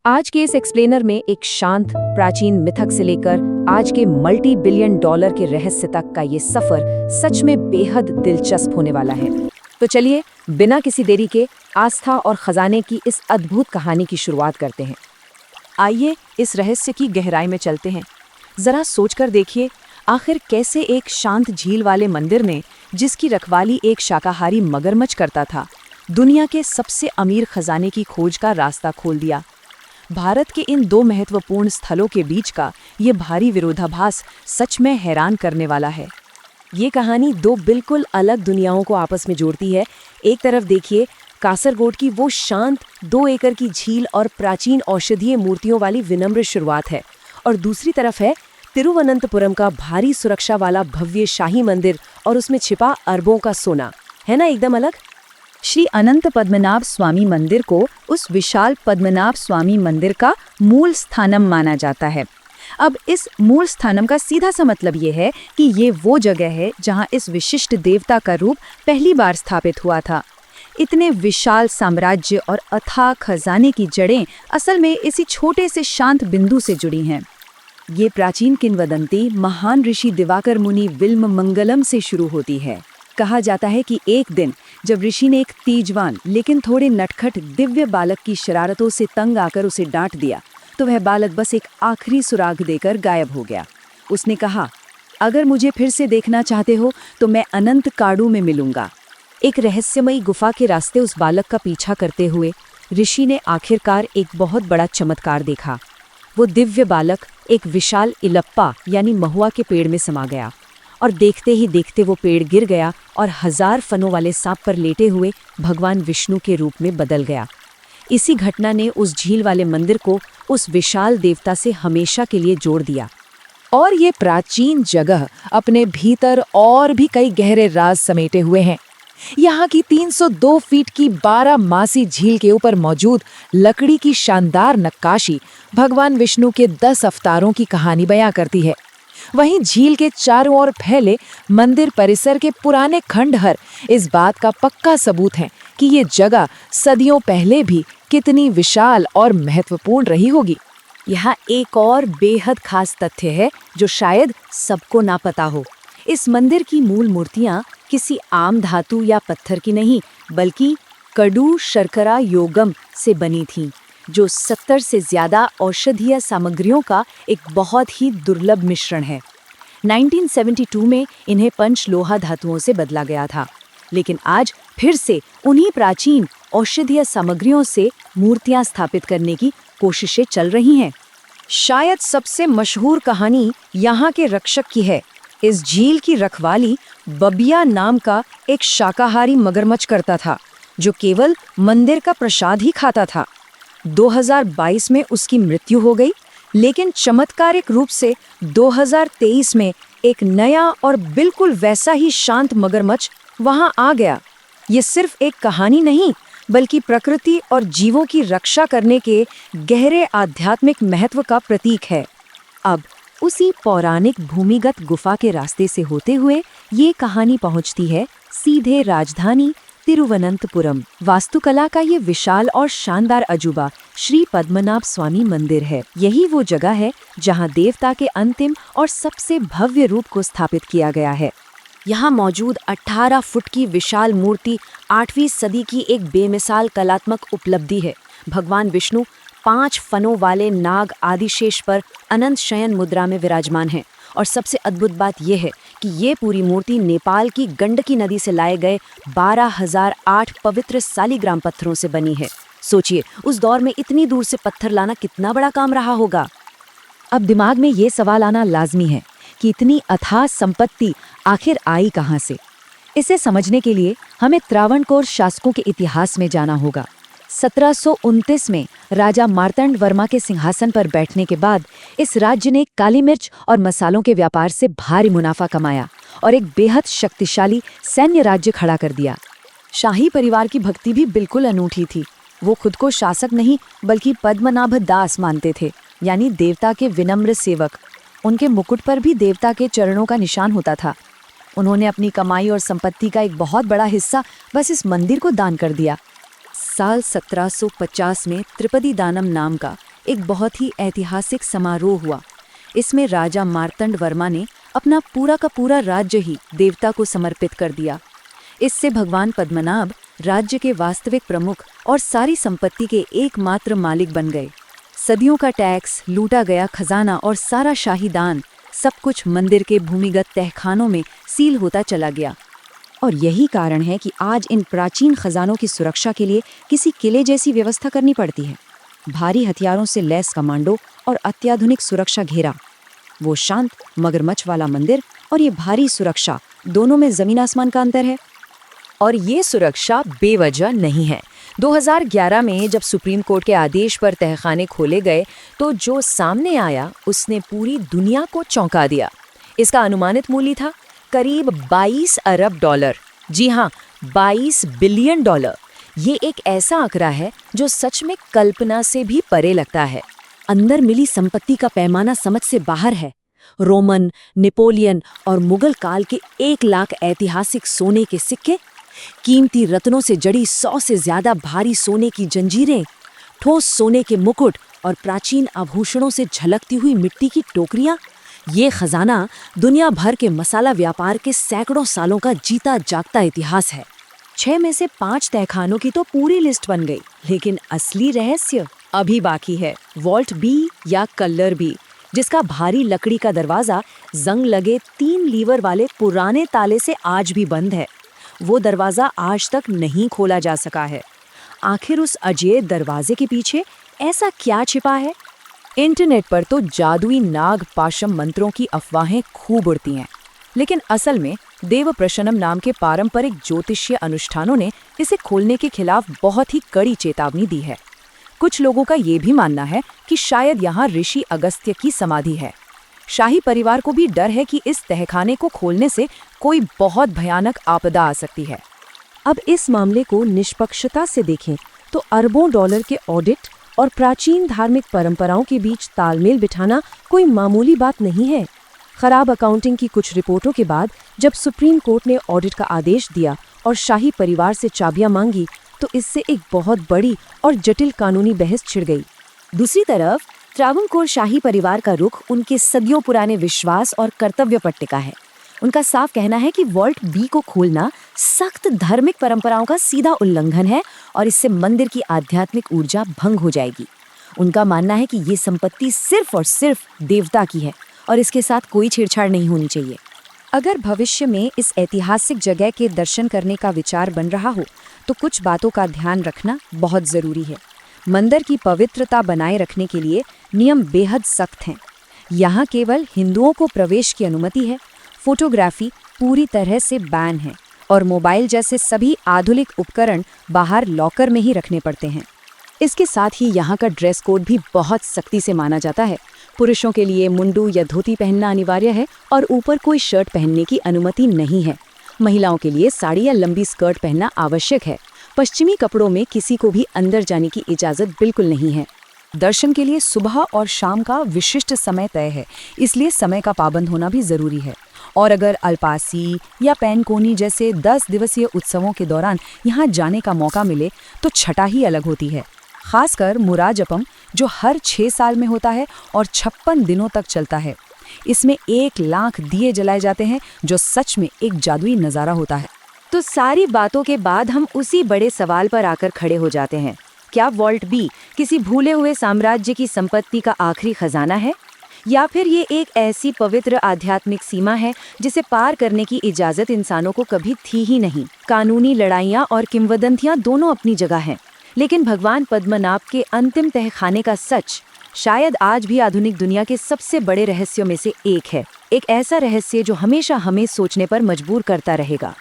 आज के इस एक्सप्लेनर में एक शांत प्राचीन मिथक से लेकर आज के मल्टी बिलियन डॉलर के रहस्य तक का ये सफर सच में बेहद दिलचस्प होने वाला है। तो चलिए बिना किसी देरी के आस्था और खजाने की इस अद्भुत कहानी की शुरुआत करते हैं। आइए इस रहस्य की गहराई में चलते हैं। जरा सोचकर देखिए, आखिर कैसे एक शांत झील वाले मंदिर ने, जिसकी रखवाली एक शाकाहारी मगरमच्छ करता था, दुनिया के सबसे अमीर खजाने की खोज का रास्ता खोल दिया। भारत के इन दो महत्वपूर्ण स्थलों के बीच का ये भारी विरोधाभास सच में हैरान करने वाला है। ये कहानी दो बिल्कुल अलग दुनियाओं को आपस में जोड़ती है। एक तरफ देखिए, कासरगोड की वो शांत 2 एकड़ की झील और प्राचीन औषधीय मूर्तियों वाली विनम्र शुरुआत है, और दूसरी तरफ है तिरुवनंतपुरम का भारी सुरक्षा वाला भव्य शाही मंदिर और उसमें छिपा अरबों का सोना। है ना एकदम अलग। श्री अनंत पद्मनाभ स्वामी मंदिर को उस विशाल पद्मनाभ स्वामी मंदिर का मूल स्थानम माना जाता है। अब इस मूल स्थानम का सीधा सा मतलब ये है कि ये वो जगह है जहाँ इस विशिष्ट देवता का रूप पहली बार स्थापित हुआ था। इतने विशाल साम्राज्य और अथाह खजाने की जड़ें असल में इसी छोटे से शांत बिंदु से जुड़ी हैं। ये प्राचीन किंवदंती महान ऋषि दिवाकर मुनि विल्म मंगलम से शुरू होती है। कहा जाता है कि एक दिन जब ऋषि ने एक तेजवान लेकिन थोड़े नटखट दिव्य बालक की शरारतों से तंग आकर उसे डांट दिया, तो वह बालक बस एक आखिरी सुराग देकर गायब हो गया। उसने कहा, अगर मुझे फिर से देखना चाहते हो तो मैं अनंत काड़ू में मिलूंगा। एक रहस्यमयी गुफा के रास्ते उस बालक का पीछा करते हुए ऋषि ने आखिरकार एक बहुत बड़ा चमत्कार देखा। वो दिव्य बालक एक विशाल इलप्पा यानी महुआ के पेड़ में समा गया, और देखते ही देखते वो पेड़ गिर गया और 1000 फनों वाले सांप पर लेटे हुए भगवान विष्णु के रूप में बदल गया। इसी घटना ने उस झील वाले मंदिर को उस विशाल देवता से हमेशा के लिए जोड़ दिया। और ये प्राचीन जगह अपने भीतर और भी कई गहरे राज समेटे हुए हैं। यहाँ की 302 फीट की 12 मासी झील के ऊपर मौजूद लकड़ी की शानदार नक्काशी भगवान विष्णु के 10 अवतारों की कहानी बयां करती है। वहीं झील के चारों ओर फैले मंदिर परिसर के पुराने खंडहर इस बात का पक्का सबूत हैं कि ये जगह सदियों पहले भी कितनी विशाल और महत्वपूर्ण रही होगी। यहाँ एक और बेहद खास तथ्य है जो शायद सबको ना पता हो। इस मंदिर की मूल मूर्तियाँ किसी आम धातु या पत्थर की नहीं, बल्कि कडू शर्करा योगम से बनी थीं, जो 70 से ज्यादा औषधीय सामग्रियों का एक बहुत ही दुर्लभ मिश्रण है। 1972 में इन्हें पंचलोहा धातुओं से बदला गया था, लेकिन आज फिर से उन्हीं प्राचीन औषधीय सामग्रियों से मूर्तियां स्थापित करने की कोशिशें चल रही हैं। शायद सबसे मशहूर कहानी यहाँ के रक्षक की है। इस झील की रखवाली बबिया नाम का एक शाकाहारी मगरमच्छ करता था, जो केवल मंदिर का प्रसाद ही खाता था। 2022 में उसकी मृत्यु हो गई, लेकिन चमत्कारिक रूप से 2023 में एक नया और बिल्कुल वैसा ही शांत मगरमच्छ वहां आ गया। ये सिर्फ एक कहानी नहीं, बल्कि प्रकृति और जीवों की रक्षा करने के गहरे आध्यात्मिक महत्व का प्रतीक है। अब उसी पौराणिक भूमिगत गुफा के रास्ते से होते हुए ये कहानी पहुंचती है सीधे राजधानी तिरुवनंतपुरम। वास्तुकला का ये विशाल और शानदार अजूबा श्री पद्मनाभ स्वामी मंदिर है। यही वो जगह है जहां देवता के अंतिम और सबसे भव्य रूप को स्थापित किया गया है। यहाँ मौजूद 18 फुट की विशाल मूर्ति 8वीं सदी की एक बेमिसाल कलात्मक उपलब्धि है। भगवान विष्णु 5 फनों वाले नाग आदिशेष पर अनंत शयन मुद्रा में विराजमान हैं। और सबसे अद्भुत बात यह है कि ये पूरी मूर्ति नेपाल की गंडकी नदी से लाए गए 12,008 पवित्र सालीग्राम पत्थरों से बनी है। सोचिए, उस दौर में इतनी दूर से पत्थर लाना कितना बड़ा काम रहा होगा। अब दिमाग में ये सवाल आना लाजमी है कि इतनी अथाह संपत्ति आखिर आई कहाँ से। इसे समझने के लिए हमें त्रावणकोर शासकों के इतिहास में जाना होगा। 1729 में राजा मार्तंड वर्मा के सिंहासन पर बैठने के बाद इस राज्य ने काली मिर्च और मसालों के व्यापार से भारी मुनाफा कमाया और एक बेहद शक्तिशाली सैन्य राज्य खड़ा कर दिया। शाही परिवार की भक्ति भी बिल्कुल अनूठी थी। वो खुद को शासक नहीं बल्कि पद्मनाभ दास मानते थे, यानी देवता के विनम्र सेवक। उनके मुकुट पर भी देवता के चरणों का निशान होता था। उन्होंने अपनी कमाई और संपत्ति का एक बहुत बड़ा हिस्सा बस इस मंदिर को दान कर दिया। साल 1750 में त्रिपदी दानम नाम का एक बहुत ही ऐतिहासिक समारोह हुआ। इसमें राजा मार्तंड वर्मा ने अपना पूरा का पूरा राज्य ही देवता को समर्पित कर दिया। इससे भगवान पद्मनाभ राज्य के वास्तविक प्रमुख और सारी संपत्ति के एकमात्र मालिक बन गए। सदियों का टैक्स, लूटा गया खजाना और सारा शाही दान, सब कुछ मंदिर के भूमिगत तहखानों में सील होता चला गया। और यही कारण है कि आज इन प्राचीन खजानों की सुरक्षा के लिए किसी किले जैसी व्यवस्था करनी पड़ती है। भारी हथियारों से लैस कमांडो और अत्याधुनिक सुरक्षा घेरा। वो शांत मगरमच्छ वाला मंदिर और ये भारी सुरक्षा, दोनों में जमीन आसमान का अंतर है। और ये सुरक्षा बेवजह नहीं है। 2011 में जब सुप्रीम कोर्ट के आदेश पर तहखाने खोले गए तो जो सामने आया उसने पूरी दुनिया को चौंका दिया। इसका अनुमानित मूल्य था करीब 22 अरब डॉलर। जी हाँ, 22 बिलियन डॉलर। ये एक ऐसा आंकड़ा है जो सच में कल्पना से भी परे लगता है। अंदर मिली संपत्ति का पैमाना समझ से बाहर है। रोमन, नेपोलियन और मुगल काल के 1 लाख ऐतिहासिक सोने के सिक्के, कीमती रत्नों से जड़ी 100 से ज्यादा भारी सोने की जंजीरें, ठोस सोने के मुकुट और प्राचीन आभूषणों से झलकती हुई मिट्टी की टोकरियां। ये खजाना दुनिया भर के मसाला व्यापार के सैकड़ों सालों का जीता जागता इतिहास है। 6 में से 5 तहखानों की तो पूरी लिस्ट बन गई, लेकिन असली रहस्य अभी बाकी है। वॉल्ट बी या कल्लर बी, जिसका भारी लकड़ी का दरवाजा जंग लगे 3 लीवर वाले पुराने ताले से आज भी बंद है। वो दरवाजा आज तक नहीं खोला जा सका है। आखिर उस अजय दरवाजे के पीछे ऐसा क्या छिपा है? इंटरनेट पर तो जादुई नाग पाशम मंत्रों की अफवाहें खूब उड़ती हैं, लेकिन असल में देव प्रशनम नाम के पारंपरिक ज्योतिषीय अनुष्ठानों ने इसे खोलने के खिलाफ बहुत ही कड़ी चेतावनी दी है। कुछ लोगों का ये भी मानना है कि शायद यहाँ ऋषि अगस्त्य की समाधि है। शाही परिवार को भी डर है कि इस तहखाने को खोलने से कोई बहुत भयानक आपदा आ सकती है। अब इस मामले को निष्पक्षता से देखें तो अरबों डॉलर के ऑडिट और प्राचीन धार्मिक परंपराओं के बीच तालमेल बिठाना कोई मामूली बात नहीं है। खराब अकाउंटिंग की कुछ रिपोर्टों के बाद जब सुप्रीम कोर्ट ने ऑडिट का आदेश दिया और शाही परिवार से चाबियां मांगी, तो इससे एक बहुत बड़ी और जटिल कानूनी बहस छिड़ गई। दूसरी तरफ त्रावणकोर शाही परिवार का रुख उनके सदियों पुराने विश्वास और कर्तव्य पर टिका है। उनका साफ कहना है कि वॉल्ट बी को खोलना सख्त धार्मिक परंपराओं का सीधा उल्लंघन है और इससे मंदिर की आध्यात्मिक ऊर्जा भंग हो जाएगी। उनका मानना है कि ये संपत्ति सिर्फ और सिर्फ देवता की है और इसके साथ कोई छेड़छाड़ नहीं होनी चाहिए। अगर भविष्य में इस ऐतिहासिक जगह के दर्शन करने का विचार बन रहा हो तो कुछ बातों का ध्यान रखना बहुत जरूरी है। मंदिर की पवित्रता बनाए रखने के लिए नियम बेहद सख्त हैं। यहाँ केवल हिंदुओं को प्रवेश की अनुमति है। फोटोग्राफी पूरी तरह से बैन है और मोबाइल जैसे सभी आधुनिक उपकरण बाहर लॉकर में ही रखने पड़ते हैं। इसके साथ ही यहाँ का ड्रेस कोड भी बहुत सख्ती से माना जाता है। पुरुषों के लिए मुंडू या धोती पहनना अनिवार्य है और ऊपर कोई शर्ट पहनने की अनुमति नहीं है। महिलाओं के लिए साड़ी या लंबी स्कर्ट पहनना आवश्यक है। पश्चिमी कपड़ों में किसी को भी अंदर जाने की इजाज़त बिल्कुल नहीं है। दर्शन के लिए सुबह और शाम का विशिष्ट समय तय है, इसलिए समय का पाबंद होना भी ज़रूरी है। और अगर अल्पासी या पैनकोनी जैसे 10 दिवसीय उत्सवों के दौरान यहाँ जाने का मौका मिले तो छटा ही अलग होती है। खासकर मुराजपम, जो हर 6 साल में होता है और 56 दिनों तक चलता है। इसमें 1 लाख दिए जलाए जाते हैं, जो सच में एक जादुई नज़ारा होता है। तो सारी बातों के बाद हम उसी बड़े सवाल पर आकर खड़े हो जाते हैं, क्या वॉल्ट बी किसी भूले हुए साम्राज्य की संपत्ति का आखिरी खजाना है, या फिर ये एक ऐसी पवित्र आध्यात्मिक सीमा है जिसे पार करने की इजाज़त इंसानों को कभी थी ही नहीं। कानूनी लड़ाइयाँ और किंवदंतियाँ दोनों अपनी जगह हैं, लेकिन भगवान पद्मनाभ के अंतिम तहखाने का सच शायद आज भी आधुनिक दुनिया के सबसे बड़े रहस्यों में से एक है। एक ऐसा रहस्य जो हमेशा हमें सोचने पर मजबूर करता रहेगा।